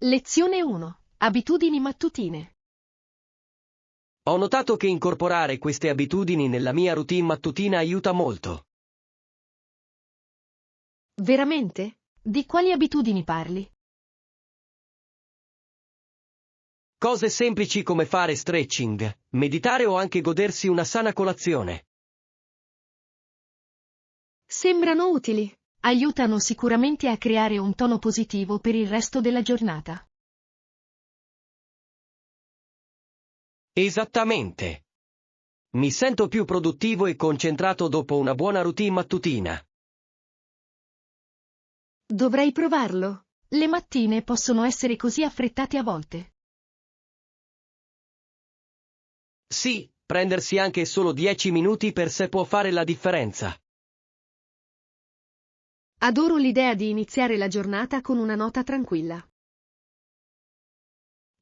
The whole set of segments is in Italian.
Lezione 1. Abitudini mattutine. Ho notato che incorporare queste abitudini nella mia routine mattutina aiuta molto. Veramente? Di quali abitudini parli? Cose semplici come fare stretching, meditare o anche godersi una sana colazione. Sembrano utili. Aiutano sicuramente a creare un tono positivo per il resto della giornata. Esattamente. Mi sento più produttivo e concentrato dopo una buona routine mattutina. Dovrei provarlo. Le mattine possono essere così affrettate a volte. Sì, prendersi anche solo 10 minuti per sé può fare la differenza. Adoro l'idea di iniziare la giornata con una nota tranquilla.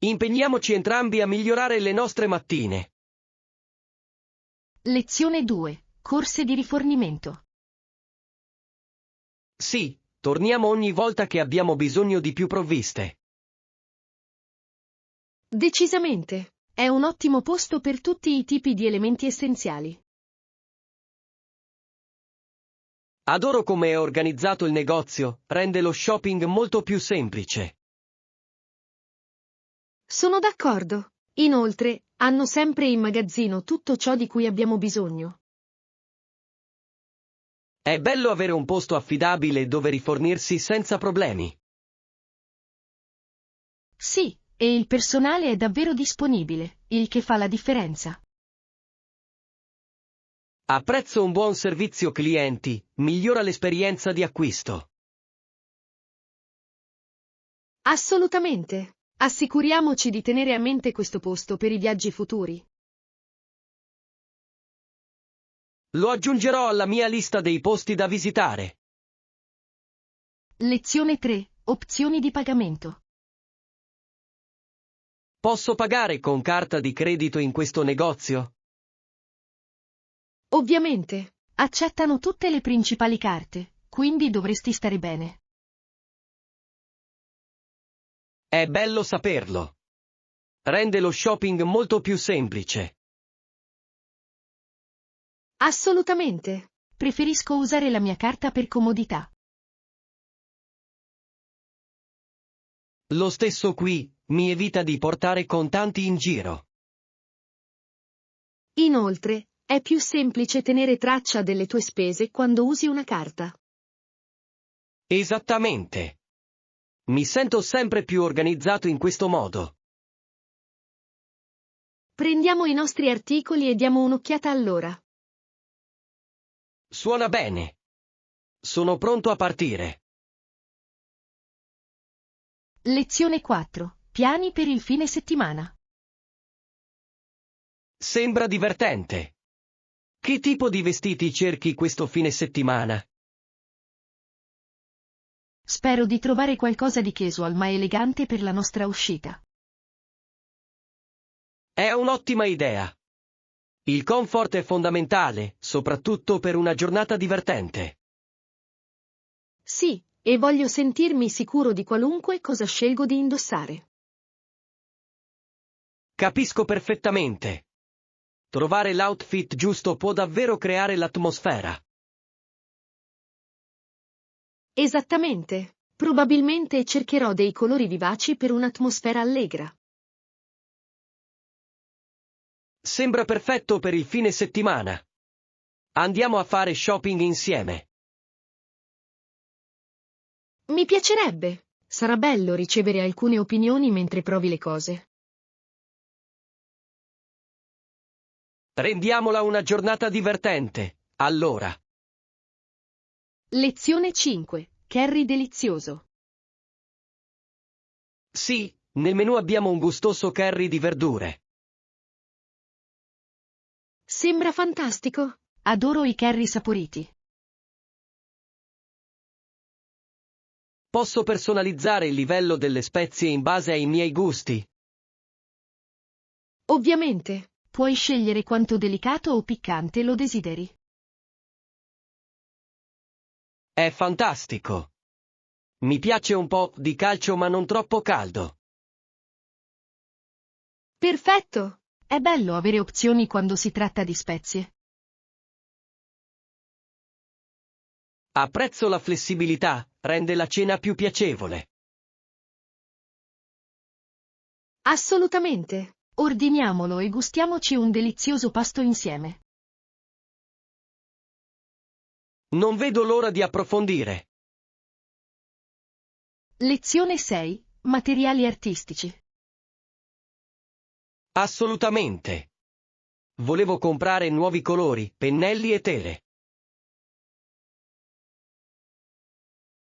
Impegniamoci entrambi a migliorare le nostre mattine. Lezione 2. Corse di rifornimento. Sì, torniamo ogni volta che abbiamo bisogno di più provviste. Decisamente. È un ottimo posto per tutti i tipi di elementi essenziali. Adoro come è organizzato il negozio, rende lo shopping molto più semplice. Sono d'accordo. Inoltre, hanno sempre in magazzino tutto ciò di cui abbiamo bisogno. È bello avere un posto affidabile dove rifornirsi senza problemi. Sì, e il personale è davvero disponibile, il che fa la differenza. Apprezzo un buon servizio clienti, migliora l'esperienza di acquisto. Assolutamente. Assicuriamoci di tenere a mente questo posto per i viaggi futuri. Lo aggiungerò alla mia lista dei posti da visitare. Lezione 3. Opzioni di pagamento. Posso pagare con carta di credito in questo negozio? Ovviamente, accettano tutte le principali carte, quindi dovresti stare bene. È bello saperlo. Rende lo shopping molto più semplice. Assolutamente. Preferisco usare la mia carta per comodità. Lo stesso qui, mi evita di portare contanti in giro. Inoltre, è più semplice tenere traccia delle tue spese quando usi una carta. Esattamente. Mi sento sempre più organizzato in questo modo. Prendiamo i nostri articoli e diamo un'occhiata allora. Suona bene. Sono pronto a partire. Lezione 4. Piani per il fine settimana. Sembra divertente. Che tipo di vestiti cerchi questo fine settimana? Spero di trovare qualcosa di casual ma elegante per la nostra uscita. È un'ottima idea. Il comfort è fondamentale, soprattutto per una giornata divertente. Sì, e voglio sentirmi sicuro di qualunque cosa scelgo di indossare. Capisco perfettamente. Trovare l'outfit giusto può davvero creare l'atmosfera. Esattamente. Probabilmente cercherò dei colori vivaci per un'atmosfera allegra. Sembra perfetto per il fine settimana. Andiamo a fare shopping insieme. Mi piacerebbe. Sarà bello ricevere alcune opinioni mentre provi le cose. Rendiamola una giornata divertente, allora. Lezione 5. Curry delizioso. Sì, nel menù abbiamo un gustoso curry di verdure. Sembra fantastico. Adoro i curry saporiti. Posso personalizzare il livello delle spezie in base ai miei gusti. Ovviamente, puoi scegliere quanto delicato o piccante lo desideri. È fantastico. Mi piace un po' di calcio ma non troppo caldo. Perfetto! È bello avere opzioni quando si tratta di spezie. Apprezzo la flessibilità, rende la cena più piacevole. Assolutamente! Ordiniamolo e gustiamoci un delizioso pasto insieme. Non vedo l'ora di approfondire. Lezione 6. Materiali artistici. Assolutamente. Volevo comprare nuovi colori, pennelli e tele.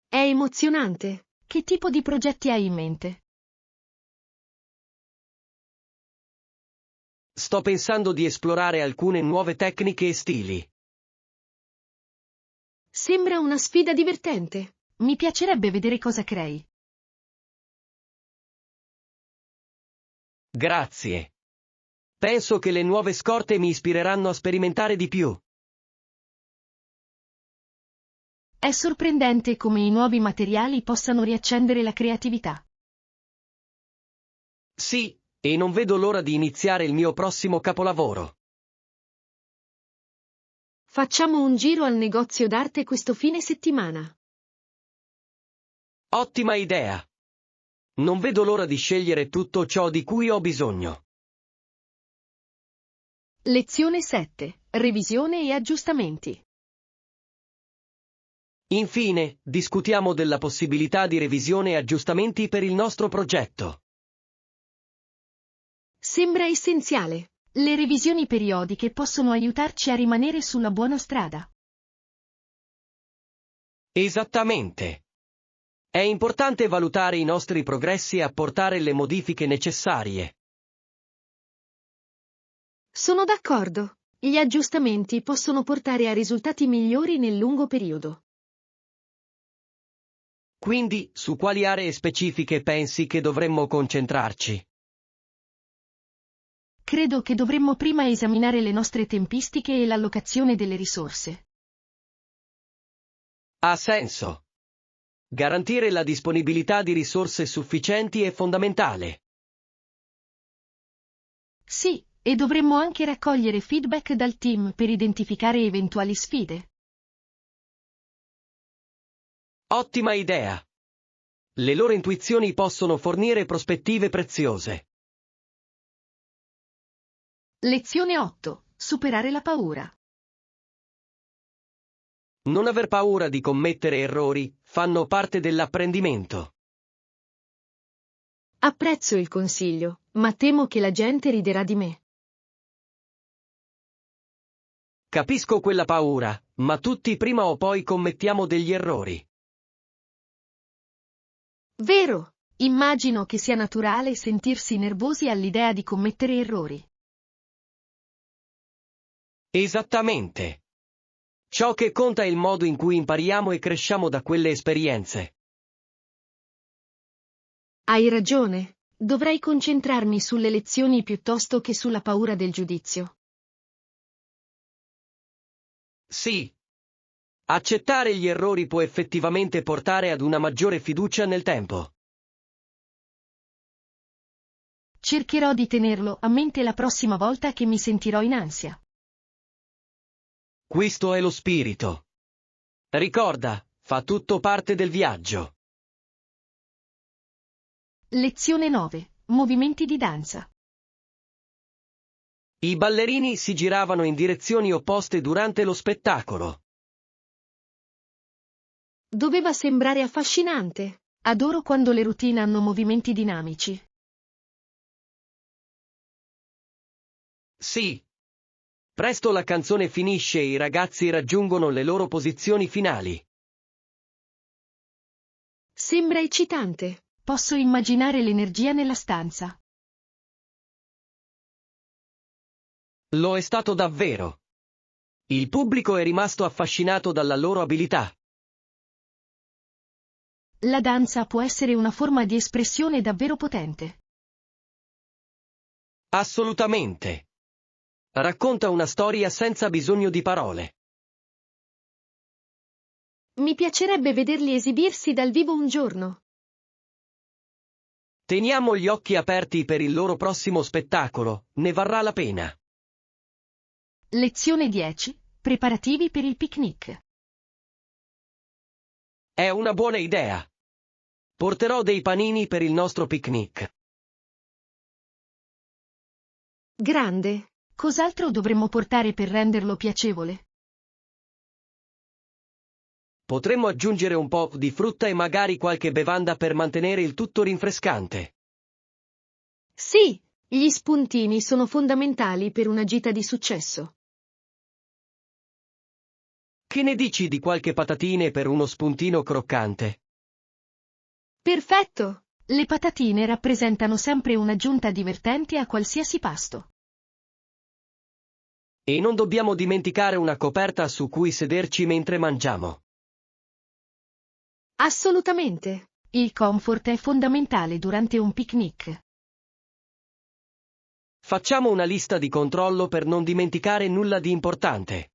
È emozionante. Che tipo di progetti hai in mente? Sto pensando di esplorare alcune nuove tecniche e stili. Sembra una sfida divertente. Mi piacerebbe vedere cosa crei. Grazie. Penso che le nuove scorte mi ispireranno a sperimentare di più. È sorprendente come i nuovi materiali possano riaccendere la creatività. Sì, e non vedo l'ora di iniziare il mio prossimo capolavoro. Facciamo un giro al negozio d'arte questo fine settimana. Ottima idea. Non vedo l'ora di scegliere tutto ciò di cui ho bisogno. Lezione 7. Revisione e aggiustamenti. Infine, discutiamo della possibilità di revisione e aggiustamenti per il nostro progetto. Sembra essenziale. Le revisioni periodiche possono aiutarci a rimanere sulla buona strada. Esattamente. È importante valutare i nostri progressi e apportare le modifiche necessarie. Sono d'accordo. Gli aggiustamenti possono portare a risultati migliori nel lungo periodo. Quindi, su quali aree specifiche pensi che dovremmo concentrarci? Credo che dovremmo prima esaminare le nostre tempistiche e l'allocazione delle risorse. Ha senso. Garantire la disponibilità di risorse sufficienti è fondamentale. Sì, e dovremmo anche raccogliere feedback dal team per identificare eventuali sfide. Ottima idea. Le loro intuizioni possono fornire prospettive preziose. Lezione 8. Superare la paura. Non aver paura di commettere errori, fanno parte dell'apprendimento. Apprezzo il consiglio, ma temo che la gente riderà di me. Capisco quella paura, ma tutti prima o poi commettiamo degli errori. Vero, immagino che sia naturale sentirsi nervosi all'idea di commettere errori. Esattamente. Ciò che conta è il modo in cui impariamo e cresciamo da quelle esperienze. Hai ragione, dovrei concentrarmi sulle lezioni piuttosto che sulla paura del giudizio. Sì. Accettare gli errori può effettivamente portare ad una maggiore fiducia nel tempo. Cercherò di tenerlo a mente la prossima volta che mi sentirò in ansia. Questo è lo spirito. Ricorda, fa tutto parte del viaggio. Lezione 9. Movimenti di danza. I ballerini si giravano in direzioni opposte durante lo spettacolo. Doveva sembrare affascinante. Adoro quando le routine hanno movimenti dinamici. Sì. Presto la canzone finisce e i ragazzi raggiungono le loro posizioni finali. Sembra eccitante. Posso immaginare l'energia nella stanza. Lo è stato davvero. Il pubblico è rimasto affascinato dalla loro abilità. La danza può essere una forma di espressione davvero potente. Assolutamente. Racconta una storia senza bisogno di parole. Mi piacerebbe vederli esibirsi dal vivo un giorno. Teniamo gli occhi aperti per il loro prossimo spettacolo, ne varrà la pena. Lezione 10. Preparativi per il picnic. È una buona idea. Porterò dei panini per il nostro picnic. Grande. Cos'altro dovremmo portare per renderlo piacevole? Potremmo aggiungere un po' di frutta e magari qualche bevanda per mantenere il tutto rinfrescante. Sì, gli spuntini sono fondamentali per una gita di successo. Che ne dici di qualche patatine per uno spuntino croccante? Perfetto! Le patatine rappresentano sempre un'aggiunta divertente a qualsiasi pasto. E non dobbiamo dimenticare una coperta su cui sederci mentre mangiamo. Assolutamente! Il comfort è fondamentale durante un picnic. Facciamo una lista di controllo per non dimenticare nulla di importante.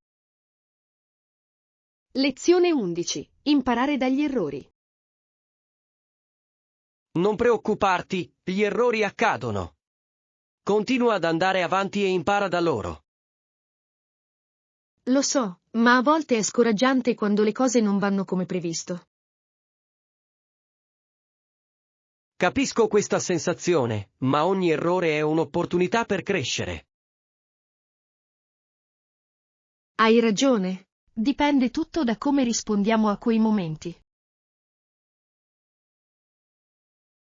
Lezione 11. Imparare dagli errori. Non preoccuparti, gli errori accadono. Continua ad andare avanti e impara da loro. Lo so, ma a volte è scoraggiante quando le cose non vanno come previsto. Capisco questa sensazione, ma ogni errore è un'opportunità per crescere. Hai ragione. Dipende tutto da come rispondiamo a quei momenti.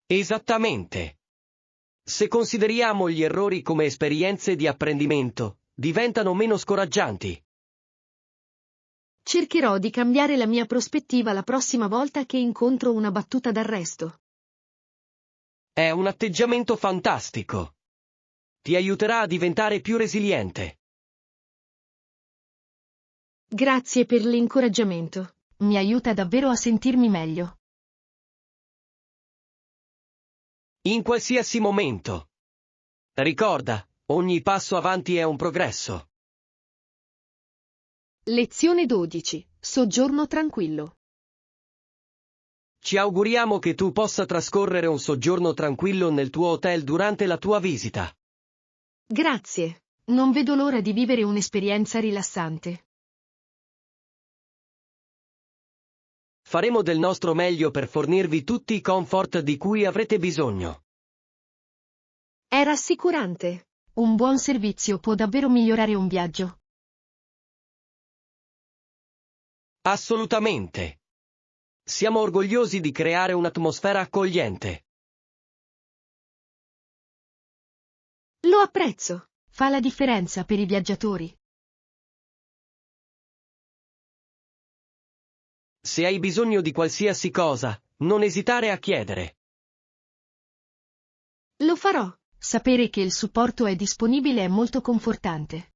Esattamente. Se consideriamo gli errori come esperienze di apprendimento, diventano meno scoraggianti. Cercherò di cambiare la mia prospettiva la prossima volta che incontro una battuta d'arresto. È un atteggiamento fantastico. Ti aiuterà a diventare più resiliente. Grazie per l'incoraggiamento. Mi aiuta davvero a sentirmi meglio. In qualsiasi momento. Ricorda, ogni passo avanti è un progresso. Lezione 12. Soggiorno tranquillo. Ci auguriamo che tu possa trascorrere un soggiorno tranquillo nel tuo hotel durante la tua visita. Grazie. Non vedo l'ora di vivere un'esperienza rilassante. Faremo del nostro meglio per fornirvi tutti i comfort di cui avrete bisogno. È rassicurante. Un buon servizio può davvero migliorare un viaggio. Assolutamente. Siamo orgogliosi di creare un'atmosfera accogliente. Lo apprezzo. Fa la differenza per i viaggiatori. Se hai bisogno di qualsiasi cosa, non esitare a chiedere. Lo farò. Sapere che il supporto è disponibile è molto confortante.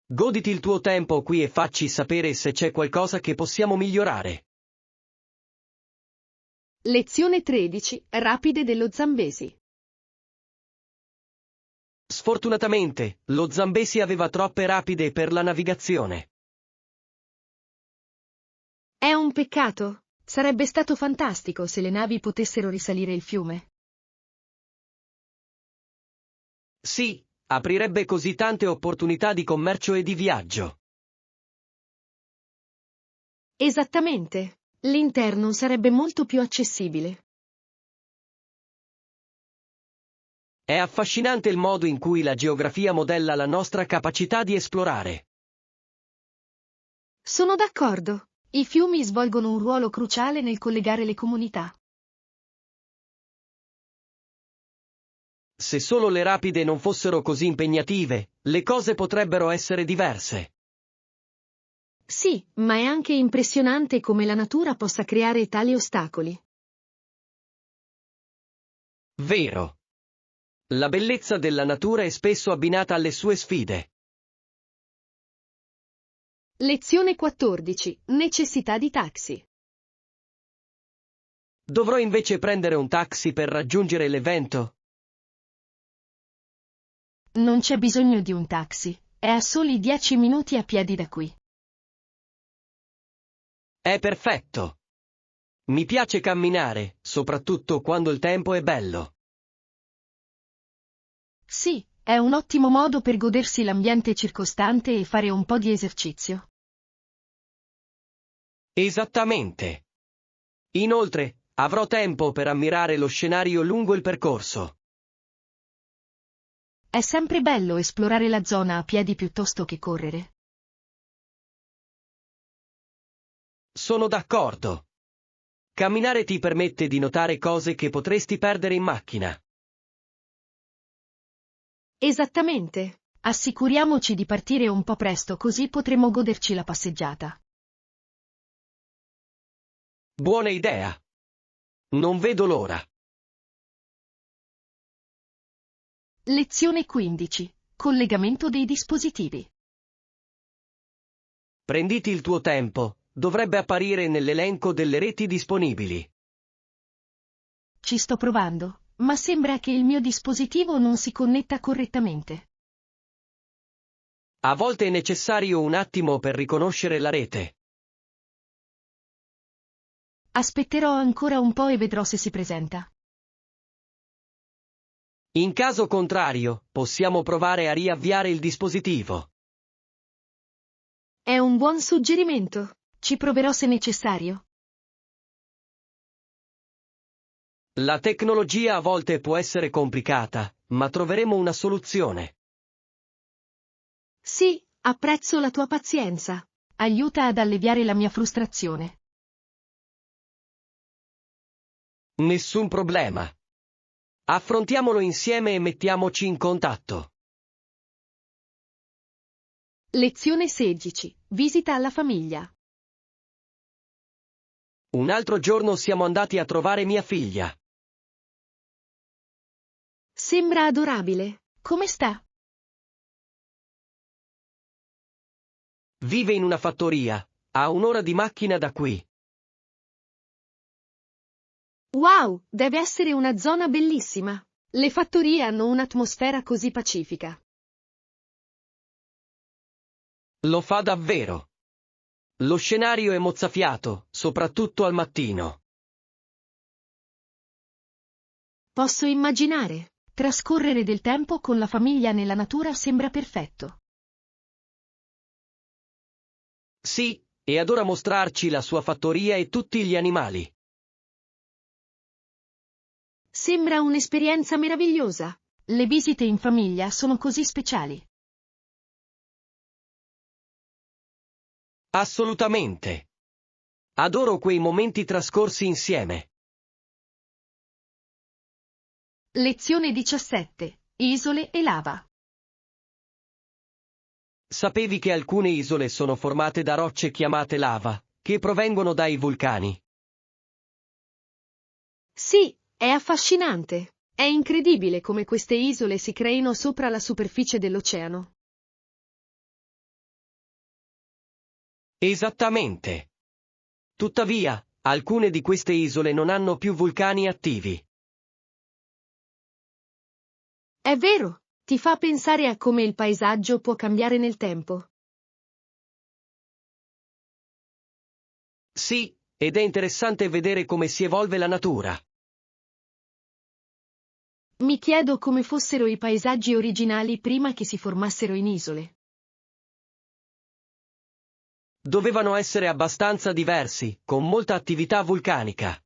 Goditi il tuo tempo qui e facci sapere se c'è qualcosa che possiamo migliorare. Lezione 13. Rapide dello Zambesi. Sfortunatamente, lo Zambesi aveva troppe rapide per la navigazione. È un peccato. Sarebbe stato fantastico se le navi potessero risalire il fiume. Sì, aprirebbe così tante opportunità di commercio e di viaggio. Esattamente. L'interno sarebbe molto più accessibile. È affascinante il modo in cui la geografia modella la nostra capacità di esplorare. Sono d'accordo. I fiumi svolgono un ruolo cruciale nel collegare le comunità. Se solo le rapide non fossero così impegnative, le cose potrebbero essere diverse. Sì, ma è anche impressionante come la natura possa creare tali ostacoli. Vero. La bellezza della natura è spesso abbinata alle sue sfide. Lezione 14. Necessità di taxi. Dovrò invece prendere un taxi per raggiungere l'evento? Non c'è bisogno di un taxi. È a soli 10 minuti a piedi da qui. È perfetto. Mi piace camminare, soprattutto quando il tempo è bello. Sì, è un ottimo modo per godersi l'ambiente circostante e fare un po' di esercizio. Esattamente. Inoltre, avrò tempo per ammirare lo scenario lungo il percorso. È sempre bello esplorare la zona a piedi piuttosto che correre. Sono d'accordo. Camminare ti permette di notare cose che potresti perdere in macchina. Esattamente. Assicuriamoci di partire un po' presto così potremo goderci la passeggiata. Buona idea. Non vedo l'ora. Lezione 15. Collegamento dei dispositivi. Prenditi il tuo tempo, dovrebbe apparire nell'elenco delle reti disponibili. Ci sto provando, ma sembra che il mio dispositivo non si connetta correttamente. A volte è necessario un attimo per riconoscere la rete. Aspetterò ancora un po' e vedrò se si presenta. In caso contrario, possiamo provare a riavviare il dispositivo. È un buon suggerimento. Ci proverò se necessario. La tecnologia a volte può essere complicata, ma troveremo una soluzione. Sì, apprezzo la tua pazienza. Aiuta ad alleviare la mia frustrazione. Nessun problema. Affrontiamolo insieme e mettiamoci in contatto. Lezione 16. Visita alla famiglia. Un altro giorno siamo andati a trovare mia figlia. Sembra adorabile. Come sta? Vive in una fattoria, a un'ora di macchina da qui. Wow, deve essere una zona bellissima. Le fattorie hanno un'atmosfera così pacifica. Lo fa davvero. Lo scenario è mozzafiato, soprattutto al mattino. Posso immaginare. Trascorrere del tempo con la famiglia nella natura sembra perfetto. Sì, e adora mostrarci la sua fattoria e tutti gli animali. Sembra un'esperienza meravigliosa. Le visite in famiglia sono così speciali. Assolutamente. Adoro quei momenti trascorsi insieme. Lezione 17. Isole e lava. Sapevi che alcune isole sono formate da rocce chiamate lava, che provengono dai vulcani? Sì, è affascinante. È incredibile come queste isole si creino sopra la superficie dell'oceano. Esattamente. Tuttavia, alcune di queste isole non hanno più vulcani attivi. È vero, ti fa pensare a come il paesaggio può cambiare nel tempo. Sì, ed è interessante vedere come si evolve la natura. Mi chiedo come fossero i paesaggi originali prima che si formassero in isole. Dovevano essere abbastanza diversi, con molta attività vulcanica.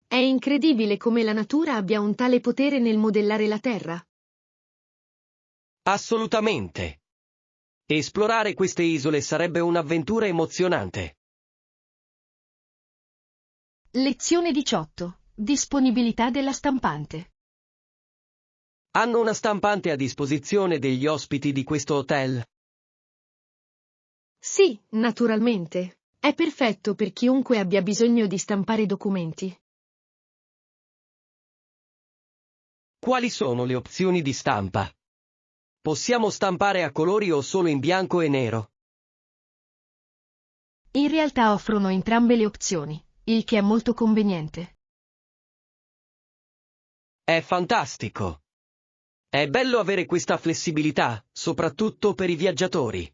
È incredibile come la natura abbia un tale potere nel modellare la Terra. Assolutamente. Esplorare queste isole sarebbe un'avventura emozionante. Lezione 18. Disponibilità della stampante. Hanno una stampante a disposizione degli ospiti di questo hotel? Sì, naturalmente. È perfetto per chiunque abbia bisogno di stampare documenti. Quali sono le opzioni di stampa? Possiamo stampare a colori o solo in bianco e nero? In realtà offrono entrambe le opzioni, il che è molto conveniente. È fantastico. È bello avere questa flessibilità, soprattutto per i viaggiatori.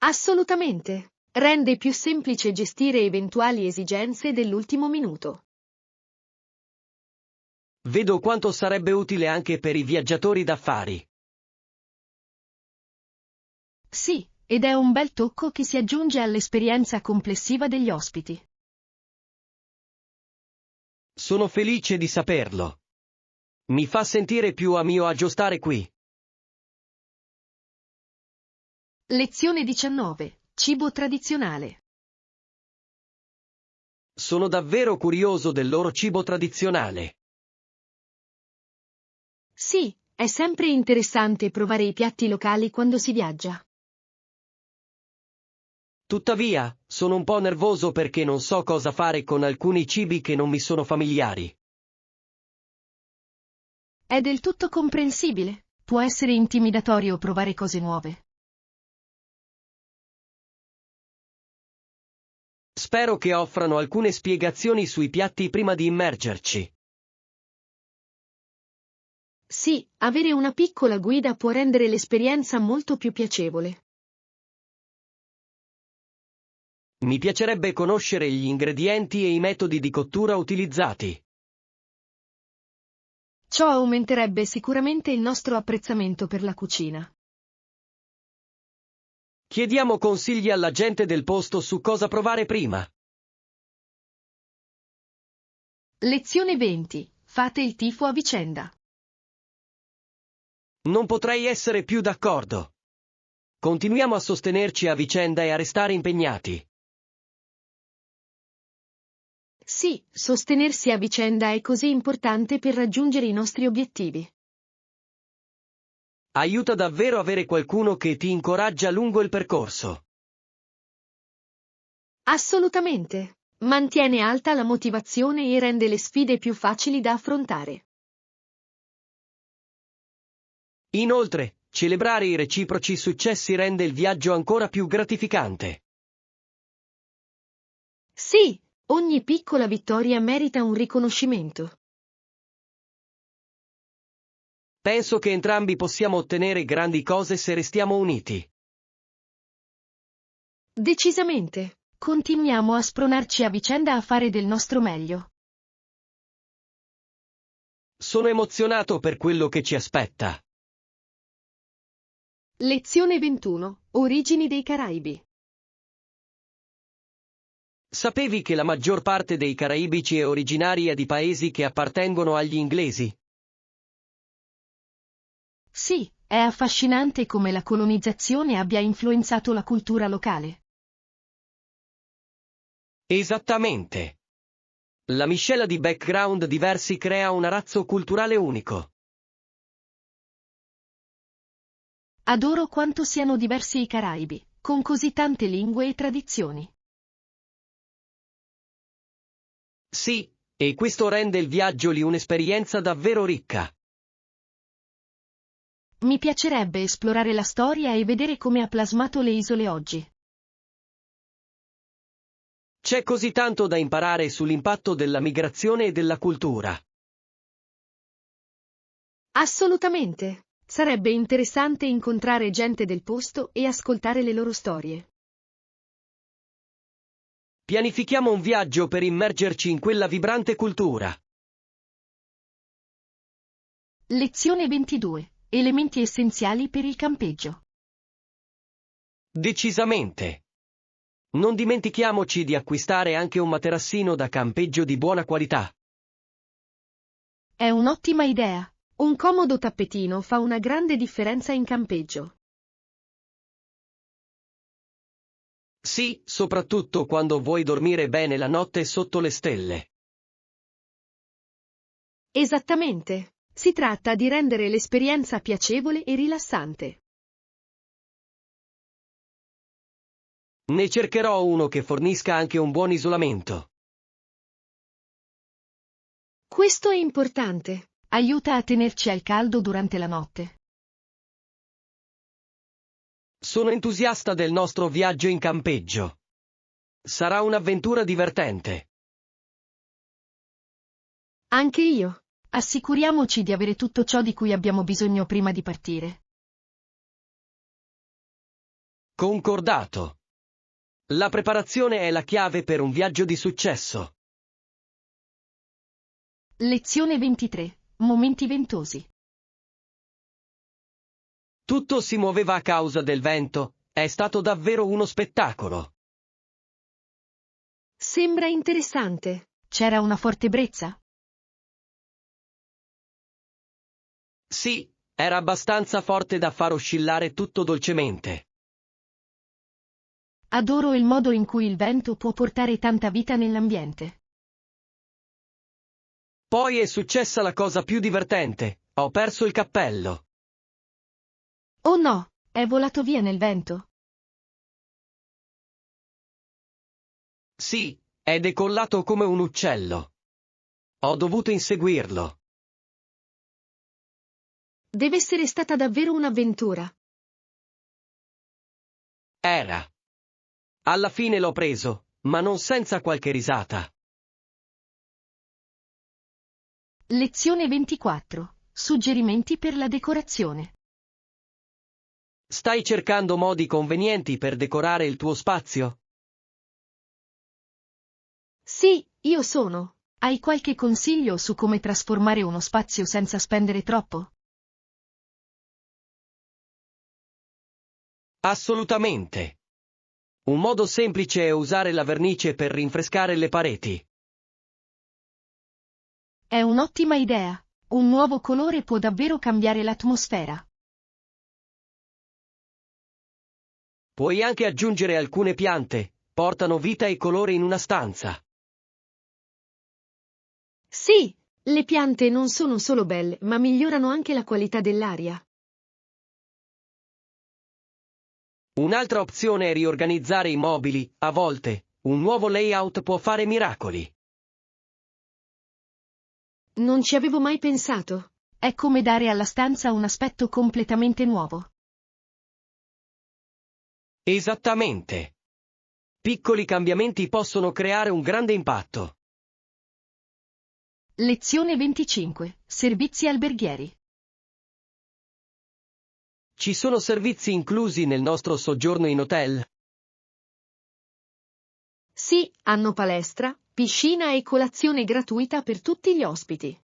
Assolutamente. Rende più semplice gestire eventuali esigenze dell'ultimo minuto. Vedo quanto sarebbe utile anche per i viaggiatori d'affari. Sì, ed è un bel tocco che si aggiunge all'esperienza complessiva degli ospiti. Sono felice di saperlo. Mi fa sentire più a mio agio stare qui. Lezione 19. Cibo tradizionale. Sono davvero curioso del loro cibo tradizionale. Sì, è sempre interessante provare i piatti locali quando si viaggia. Tuttavia, sono un po' nervoso perché non so cosa fare con alcuni cibi che non mi sono familiari. È del tutto comprensibile. Può essere intimidatorio provare cose nuove. Spero che offrano alcune spiegazioni sui piatti prima di immergerci. Sì, avere una piccola guida può rendere l'esperienza molto più piacevole. Mi piacerebbe conoscere gli ingredienti e i metodi di cottura utilizzati. Ciò aumenterebbe sicuramente il nostro apprezzamento per la cucina. Chiediamo consigli alla gente del posto su cosa provare prima. Lezione 20. Fate il tifo a vicenda. Non potrei essere più d'accordo. Continuiamo a sostenerci a vicenda e a restare impegnati. Sì, sostenersi a vicenda è così importante per raggiungere i nostri obiettivi. Aiuta davvero avere qualcuno che ti incoraggia lungo il percorso. Assolutamente. Mantiene alta la motivazione e rende le sfide più facili da affrontare. Inoltre, celebrare i reciproci successi rende il viaggio ancora più gratificante. Sì, ogni piccola vittoria merita un riconoscimento. Penso che entrambi possiamo ottenere grandi cose se restiamo uniti. Decisamente. Continuiamo a spronarci a vicenda a fare del nostro meglio. Sono emozionato per quello che ci aspetta. Lezione 21. Origini dei Caraibi. Sapevi che la maggior parte dei caraibici è originaria di paesi che appartengono agli inglesi? Sì, è affascinante come la colonizzazione abbia influenzato la cultura locale. Esattamente. La miscela di background diversi crea un arazzo culturale unico. Adoro quanto siano diversi i Caraibi, con così tante lingue e tradizioni. Sì, e questo rende il viaggio lì un'esperienza davvero ricca. Mi piacerebbe esplorare la storia e vedere come ha plasmato le isole oggi. C'è così tanto da imparare sull'impatto della migrazione e della cultura. Assolutamente. Sarebbe interessante incontrare gente del posto e ascoltare le loro storie. Pianifichiamo un viaggio per immergerci in quella vibrante cultura. Lezione 22. Elementi essenziali per il campeggio. Decisamente. Non dimentichiamoci di acquistare anche un materassino da campeggio di buona qualità. È un'ottima idea. Un comodo tappetino fa una grande differenza in campeggio. Sì, soprattutto quando vuoi dormire bene la notte sotto le stelle. Esattamente. Si tratta di rendere l'esperienza piacevole e rilassante. Ne cercherò uno che fornisca anche un buon isolamento. Questo è importante. Aiuta a tenerci al caldo durante la notte. Sono entusiasta del nostro viaggio in campeggio. Sarà un'avventura divertente. Anche io. Assicuriamoci di avere tutto ciò di cui abbiamo bisogno prima di partire. Concordato. La preparazione è la chiave per un viaggio di successo. Lezione 23. Momenti ventosi. Tutto si muoveva a causa del vento, è stato davvero uno spettacolo. Sembra interessante. C'era una forte brezza? Sì, era abbastanza forte da far oscillare tutto dolcemente. Adoro il modo in cui il vento può portare tanta vita nell'ambiente. Poi è successa la cosa più divertente, ho perso il cappello. Oh no, è volato via nel vento. Sì, è decollato come un uccello. Ho dovuto inseguirlo. Deve essere stata davvero un'avventura. Era. Alla fine l'ho preso, ma non senza qualche risata. Lezione 24. Suggerimenti per la decorazione. Stai cercando modi convenienti per decorare il tuo spazio? Sì, io sono. Hai qualche consiglio su come trasformare uno spazio senza spendere troppo? Assolutamente. Un modo semplice è usare la vernice per rinfrescare le pareti. È un'ottima idea. Un nuovo colore può davvero cambiare l'atmosfera. Puoi anche aggiungere alcune piante, portano vita e colore in una stanza. Sì, le piante non sono solo belle, ma migliorano anche la qualità dell'aria. Un'altra opzione è riorganizzare i mobili, a volte, un nuovo layout può fare miracoli. Non ci avevo mai pensato. È come dare alla stanza un aspetto completamente nuovo. Esattamente. Piccoli cambiamenti possono creare un grande impatto. Lezione 25. Servizi alberghieri. Ci sono servizi inclusi nel nostro soggiorno in hotel? Sì, hanno palestra, piscina e colazione gratuita per tutti gli ospiti.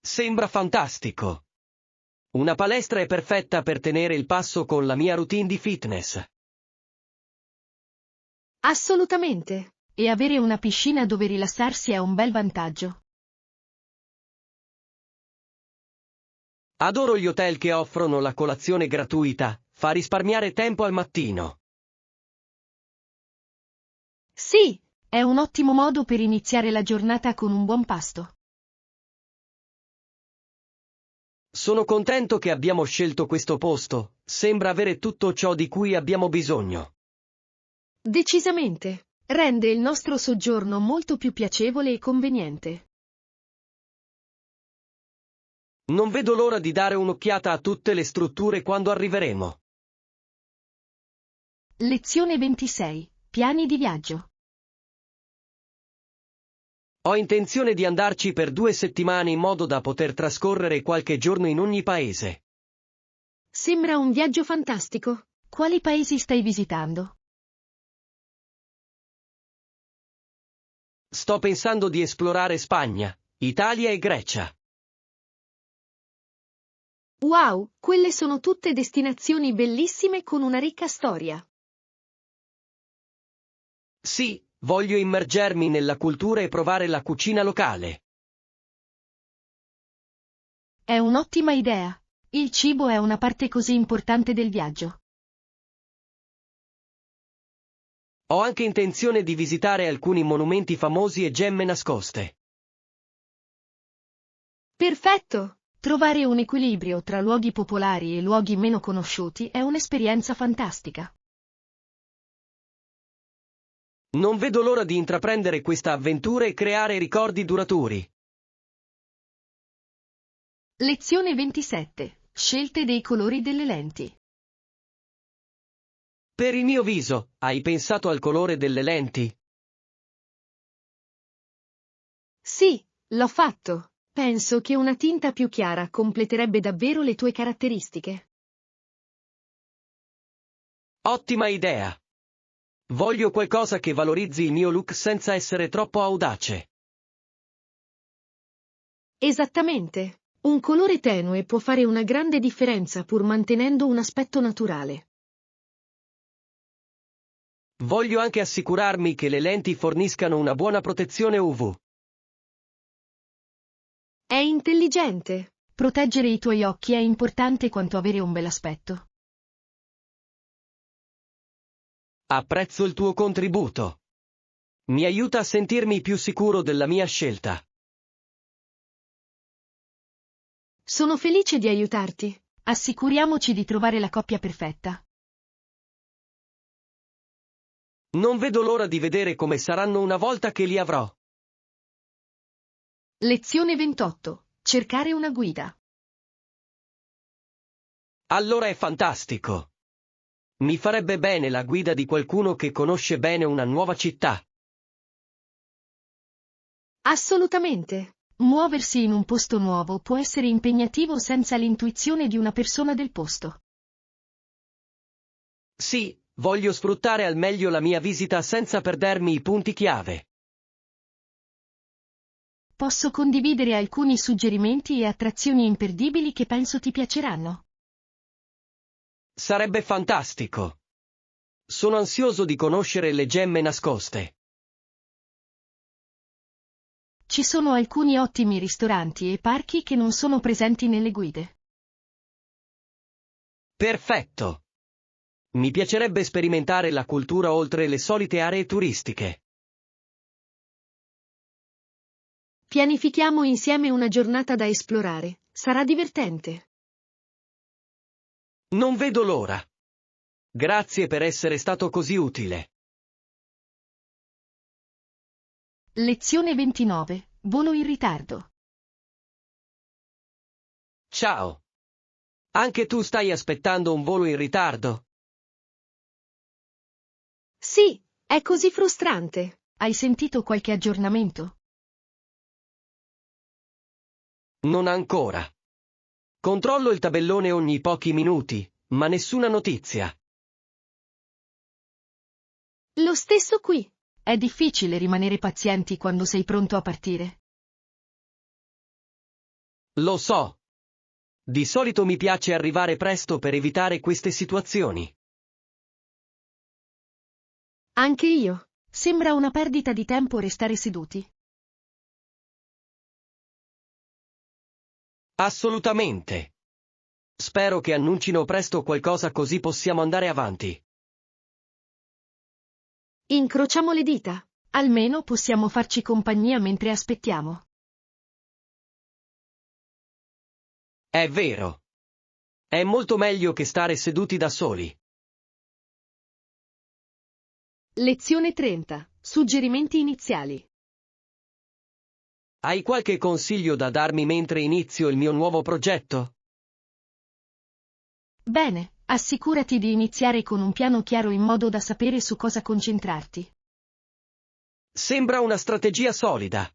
Sembra fantastico. Una palestra è perfetta per tenere il passo con la mia routine di fitness. Assolutamente. E avere una piscina dove rilassarsi è un bel vantaggio. Adoro gli hotel che offrono la colazione gratuita, fa risparmiare tempo al mattino. Sì, è un ottimo modo per iniziare la giornata con un buon pasto. Sono contento che abbiamo scelto questo posto, sembra avere tutto ciò di cui abbiamo bisogno. Decisamente. Rende il nostro soggiorno molto più piacevole e conveniente. Non vedo l'ora di dare un'occhiata a tutte le strutture quando arriveremo. Lezione 26. Piani di viaggio. Ho intenzione di andarci per 2 settimane in modo da poter trascorrere qualche giorno in ogni paese. Sembra un viaggio fantastico. Quali paesi stai visitando? Sto pensando di esplorare Spagna, Italia e Grecia. Wow, quelle sono tutte destinazioni bellissime con una ricca storia. Sì, voglio immergermi nella cultura e provare la cucina locale. È un'ottima idea. Il cibo è una parte così importante del viaggio. Ho anche intenzione di visitare alcuni monumenti famosi e gemme nascoste. Perfetto! Trovare un equilibrio tra luoghi popolari e luoghi meno conosciuti è un'esperienza fantastica. Non vedo l'ora di intraprendere questa avventura e creare ricordi duraturi. Lezione 27. Scelte dei colori delle lenti. Per il mio viso, hai pensato al colore delle lenti? Sì, l'ho fatto. Penso che una tinta più chiara completerebbe davvero le tue caratteristiche. Ottima idea. Voglio qualcosa che valorizzi il mio look senza essere troppo audace. Esattamente. Un colore tenue può fare una grande differenza pur mantenendo un aspetto naturale. Voglio anche assicurarmi che le lenti forniscano una buona protezione UV. È intelligente. Proteggere i tuoi occhi è importante quanto avere un bel aspetto. Apprezzo il tuo contributo. Mi aiuta a sentirmi più sicuro della mia scelta. Sono felice di aiutarti. Assicuriamoci di trovare la coppia perfetta. Non vedo l'ora di vedere come saranno una volta che li avrò. Lezione 28. Cercare una guida. Allora è fantastico. Mi farebbe bene la guida di qualcuno che conosce bene una nuova città. Assolutamente. Muoversi in un posto nuovo può essere impegnativo senza l'intuizione di una persona del posto. Sì, voglio sfruttare al meglio la mia visita senza perdermi i punti chiave. Posso condividere alcuni suggerimenti e attrazioni imperdibili che penso ti piaceranno. Sarebbe fantastico. Sono ansioso di conoscere le gemme nascoste. Ci sono alcuni ottimi ristoranti e parchi che non sono presenti nelle guide. Perfetto. Mi piacerebbe sperimentare la cultura oltre le solite aree turistiche. Pianifichiamo insieme una giornata da esplorare. Sarà divertente. Non vedo l'ora. Grazie per essere stato così utile. Lezione 29. Volo in ritardo. Ciao. Anche tu stai aspettando un volo in ritardo? Sì, è così frustrante. Hai sentito qualche aggiornamento? Non ancora. Controllo il tabellone ogni pochi minuti, ma nessuna notizia. Lo stesso qui. È difficile rimanere pazienti quando sei pronto a partire. Lo so. Di solito mi piace arrivare presto per evitare queste situazioni. Anche io. Sembra una perdita di tempo restare seduti. Assolutamente. Spero che annuncino presto qualcosa così possiamo andare avanti. Incrociamo le dita. Almeno possiamo farci compagnia mentre aspettiamo. È vero. È molto meglio che stare seduti da soli. Lezione 30. Suggerimenti iniziali. Hai qualche consiglio da darmi mentre inizio il mio nuovo progetto? Bene, assicurati di iniziare con un piano chiaro in modo da sapere su cosa concentrarti. Sembra una strategia solida.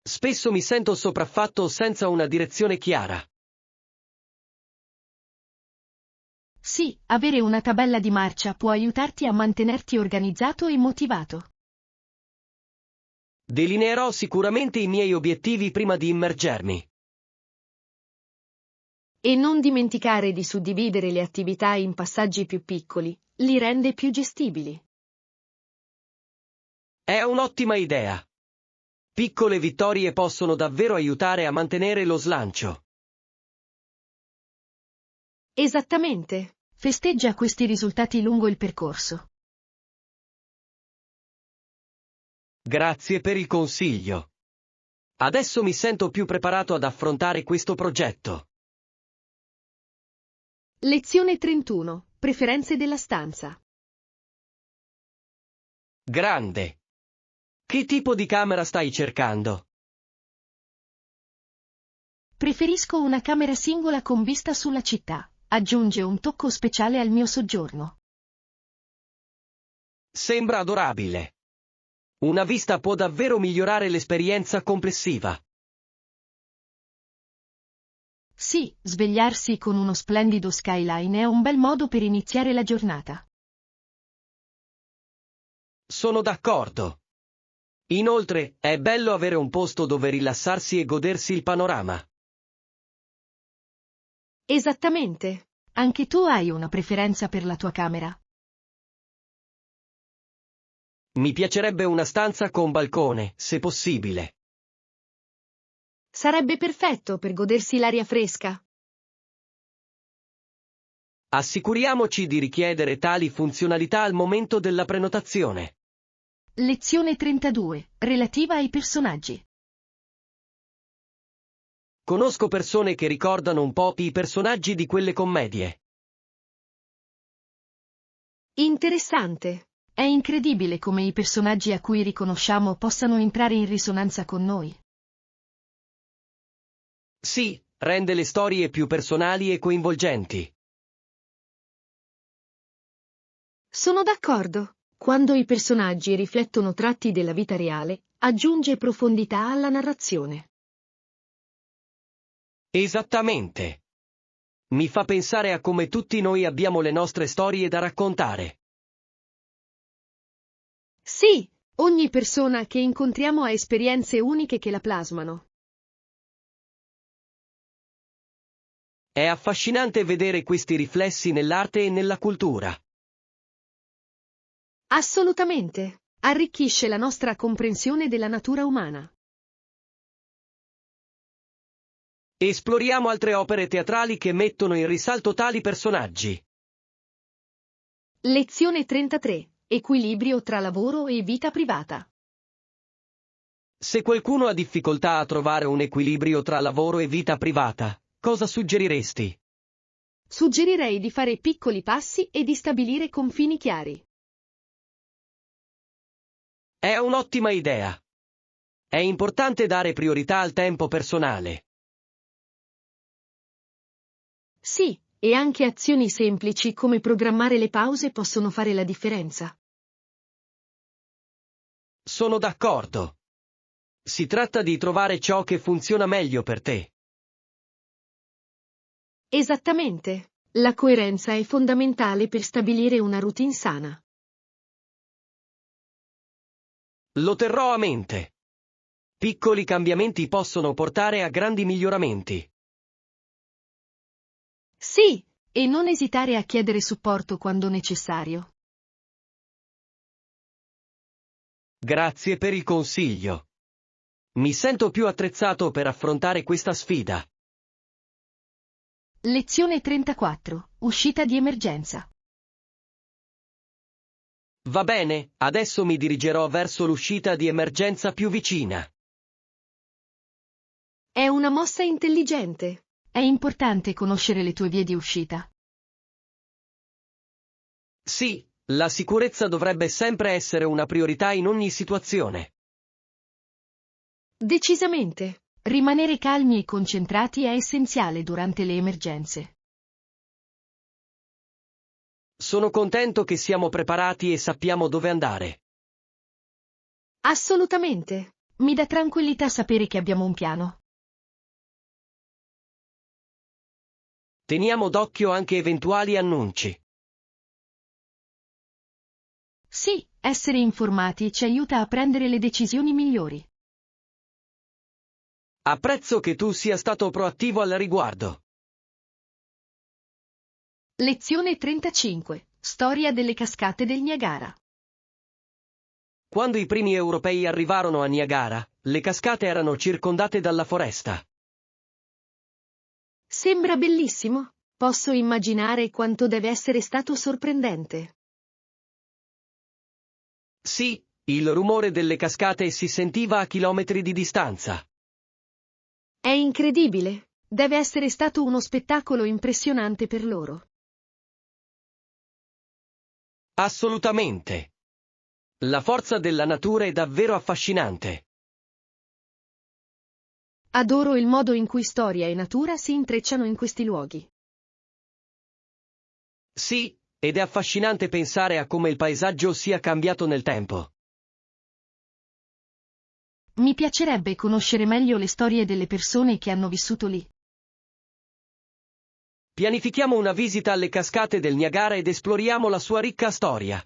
Spesso mi sento sopraffatto senza una direzione chiara. Sì, avere una tabella di marcia può aiutarti a mantenerti organizzato e motivato. Delineerò sicuramente i miei obiettivi prima di immergermi. E non dimenticare di suddividere le attività in passaggi più piccoli, li rende più gestibili. È un'ottima idea. Piccole vittorie possono davvero aiutare a mantenere lo slancio. Esattamente. Festeggia questi risultati lungo il percorso. Grazie per il consiglio. Adesso mi sento più preparato ad affrontare questo progetto. Lezione 31. Preferenze della stanza. Grande. Che tipo di camera stai cercando? Preferisco una camera singola con vista sulla città. Aggiunge un tocco speciale al mio soggiorno. Sembra adorabile. Una vista può davvero migliorare l'esperienza complessiva. Sì, svegliarsi con uno splendido skyline è un bel modo per iniziare la giornata. Sono d'accordo. Inoltre, è bello avere un posto dove rilassarsi e godersi il panorama. Esattamente. Anche tu hai una preferenza per la tua camera? Mi piacerebbe una stanza con balcone, se possibile. Sarebbe perfetto per godersi l'aria fresca. Assicuriamoci di richiedere tali funzionalità al momento della prenotazione. Lezione 32, relativa ai personaggi. Conosco persone che ricordano un po' i personaggi di quelle commedie. Interessante. È incredibile come i personaggi a cui riconosciamo possano entrare in risonanza con noi. Sì, rende le storie più personali e coinvolgenti. Sono d'accordo. Quando i personaggi riflettono tratti della vita reale, aggiunge profondità alla narrazione. Esattamente. Mi fa pensare a come tutti noi abbiamo le nostre storie da raccontare. Sì, ogni persona che incontriamo ha esperienze uniche che la plasmano. È affascinante vedere questi riflessi nell'arte e nella cultura. Assolutamente. Arricchisce la nostra comprensione della natura umana. Esploriamo altre opere teatrali che mettono in risalto tali personaggi. Lezione 33. Equilibrio tra lavoro e vita privata. Se qualcuno ha difficoltà a trovare un equilibrio tra lavoro e vita privata, cosa suggeriresti? Suggerirei di fare piccoli passi e di stabilire confini chiari. È un'ottima idea. È importante dare priorità al tempo personale. Sì, e anche azioni semplici come programmare le pause possono fare la differenza. Sono d'accordo. Si tratta di trovare ciò che funziona meglio per te. Esattamente. La coerenza è fondamentale per stabilire una routine sana. Lo terrò a mente. Piccoli cambiamenti possono portare a grandi miglioramenti. Sì, e non esitare a chiedere supporto quando necessario. Grazie per il consiglio. Mi sento più attrezzato per affrontare questa sfida. Lezione 34. Uscita di emergenza. Va bene, adesso mi dirigerò verso l'uscita di emergenza più vicina. È una mossa intelligente. È importante conoscere le tue vie di uscita. Sì, la sicurezza dovrebbe sempre essere una priorità in ogni situazione. Decisamente. Rimanere calmi e concentrati è essenziale durante le emergenze. Sono contento che siamo preparati e sappiamo dove andare. Assolutamente. Mi dà tranquillità sapere che abbiamo un piano. Teniamo d'occhio anche eventuali annunci. Sì, essere informati ci aiuta a prendere le decisioni migliori. Apprezzo che tu sia stato proattivo al riguardo. Lezione 35. Storia delle cascate del Niagara. Quando i primi europei arrivarono a Niagara, le cascate erano circondate dalla foresta. Sembra bellissimo. Posso immaginare quanto deve essere stato sorprendente. Sì, il rumore delle cascate si sentiva a chilometri di distanza. È incredibile. Deve essere stato uno spettacolo impressionante per loro. Assolutamente. La forza della natura è davvero affascinante. Adoro il modo in cui storia e natura si intrecciano in questi luoghi. Sì, ed è affascinante pensare a come il paesaggio sia cambiato nel tempo. Mi piacerebbe conoscere meglio le storie delle persone che hanno vissuto lì. Pianifichiamo una visita alle cascate del Niagara ed esploriamo la sua ricca storia.